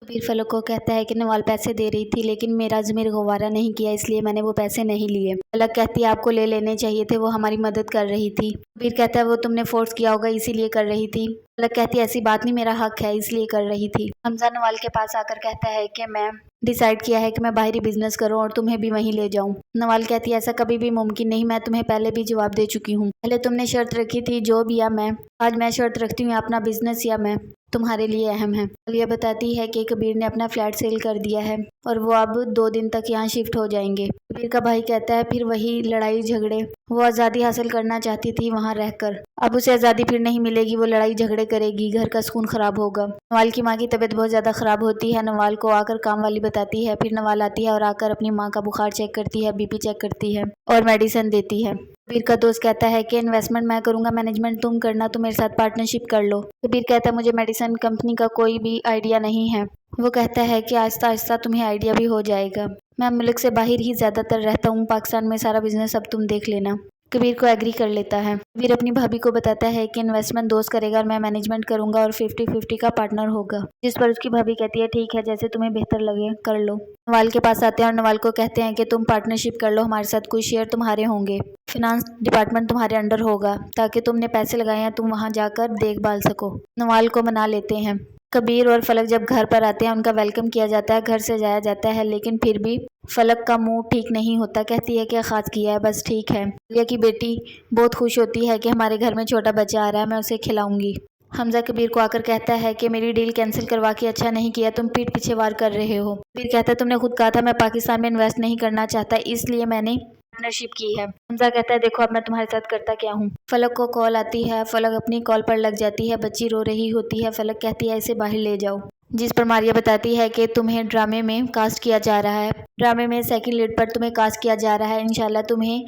کبیر فلک کو کہتا ہے کہ نوال پیسے دے رہی تھی لیکن میرا ضمیر گوارا نہیں کیا، اس لیے میں نے وہ پیسے نہیں لیے۔ فلک کہتی ہے آپ کو لے لینے چاہیے تھے، وہ ہماری مدد کر رہی تھی۔ کبیر کہتا ہے وہ تم نے فورس کیا ہوگا اسی لیے کر رہی تھی۔ فلک کہتی ہے ایسی بات نہیں، میرا حق ہے اس لیے کر رہی تھی۔ حمزہ نوال کے پاس آ کر کہتا ہے کہ میں ڈیسائیڈ کیا ہے کہ میں باہری بزنس کروں اور تمہیں بھی وہیں لے جاؤں۔ نوال کہتی ہے ایسا کبھی بھی ممکن نہیں، میں تمہیں پہلے بھی جواب دے چکی ہوں۔ پہلے تم نے شرط رکھی تھی جو بھی یا میں، آج میں شرط رکھتی ہوں اپنا بزنس یا میں تمہارے لیے اہم ہے۔ عالیہ بتاتی ہے کہ کبیر نے اپنا فلیٹ سیل کر دیا ہے اور وہ اب 2 دن تک یہاں شفٹ ہو جائیں گے۔ کبیر کا بھائی کہتا ہے پھر وہی لڑائی جھگڑے، وہ آزادی حاصل کرنا چاہتی تھی وہاں رہ کر، اب اسے آزادی پھر نہیں ملے گی، وہ لڑائی جھگڑے کرے گی، گھر کا سکون خراب ہوگا۔ نوال کی ماں کی طبیعت بہت زیادہ خراب ہوتی ہے، نوال کو آ کر کام والی بتاتی ہے، پھر نوال آتی ہے اور آ کر اپنی ماں کا بخار چیک کرتی ہے، بی پی چیک کرتی ہے اور میڈیسن دیتی ہے۔ کبیر کا دوست کہتا ہے کہ انویسٹمنٹ میں کروں گا، مینجمنٹ تم کرنا، تم میرے ساتھ پارٹنرشپ کر لو۔ کبیر کہتا ہے مجھے میڈیسن کمپنی کا کوئی بھی آئیڈیا نہیں ہے۔ وہ کہتا ہے کہ آہستہ آہستہ تمہیں آئیڈیا بھی ہو جائے گا، میں ملک سے باہر ہی زیادہ تر رہتا ہوں، پاکستان میں سارا بزنس اب تم دیکھ لینا۔ کبیر کو ایگری کر لیتا ہے۔ کبیر اپنی بھابھی کو بتاتا ہے کہ انویسٹمنٹ دوست کرے گا اور میں مینجمنٹ کروں گا اور 50-50 کا پارٹنر ہوگا، جس پر اس کی بھابھی کہتی ہے ٹھیک ہے جیسے تمہیں بہتر لگے کر لو۔ نوال کے پاس آتے ہیں اور نوال کو کہتے ہیں کہ تم پارٹنرشپ کر لو ہمارے ساتھ، کچھ شیئر تمہارے ہوں گے، فنانس ڈپارٹمنٹ تمہارے انڈر ہوگا تاکہ تم نے پیسے لگائے ہیں تم وہاں جا کر دیکھ بھال سکو۔ نوال کو منا لیتے ہیں۔ کبیر اور فلک جب گھر پر آتے ہیں ان کا ویلکم کیا جاتا ہے، گھر سے جایا جاتا ہے، لیکن پھر بھی فلک کا موڈ ٹھیک نہیں ہوتا، کہتی ہے کہ خاص کیا ہے بس ٹھیک ہے۔ عالیہ کی بیٹی بہت خوش ہوتی ہے کہ ہمارے گھر میں چھوٹا بچہ آ رہا ہے، میں اسے کھلاؤں گی۔ حمزہ کبیر کو آ کر کہتا ہے کہ میری ڈیل کینسل کروا کے اچھا نہیں کیا، تم پیٹھ پیچھے وار کر رہے ہو۔ کبیر کہتا ہے تم نے خود کہا تھا میں پاکستان میں انویسٹ نہیں کرنا چاہتا، اس لیے میں نے پارٹنرشپ کی ہے۔ حمزہ کہتا ہے دیکھو اب میں تمہارے ساتھ کرتا کیا ہوں۔ فلک کو کال آتی ہے، فلک اپنی کال پر لگ جاتی ہے، بچی رو رہی ہوتی ہے، فلک کہتی ہے اسے باہر لے جاؤ، جس پر ماریا بتاتی ہے کہ تمہیں ڈرامے میں کاسٹ کیا جا رہا ہے، ڈرامے میں سیکنڈ لیڈ پر تمہیں کاسٹ کیا جا رہا ہے، انشاءاللہ تمہیں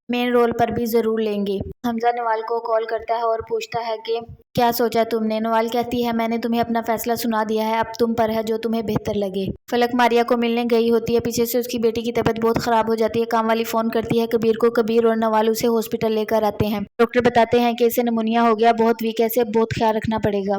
مین رول پر بھی ضرور لیں گے۔ حمزہ نوال کو کال کرتا ہے اور پوچھتا ہے کہ کیا سوچا تم نے؟ نوال کہتی ہے میں نے تمہیں اپنا فیصلہ سنا دیا ہے، اب تم پر ہے جو تمہیں بہتر لگے۔ فلک ماریا کو ملنے گئی ہوتی ہے، پیچھے سے اس کی بیٹی کی طبیعت بہت خراب ہو جاتی ہے، کام والی فون کرتی ہے کبیر کو، کبیر اور نوال اسے ہاسپٹل لے کر آتے ہیں، ڈاکٹر بتاتے ہیں کہ اسے نمونیا ہو گیا، بہت ویک ہے، اسے بہت خیال رکھنا پڑے گا۔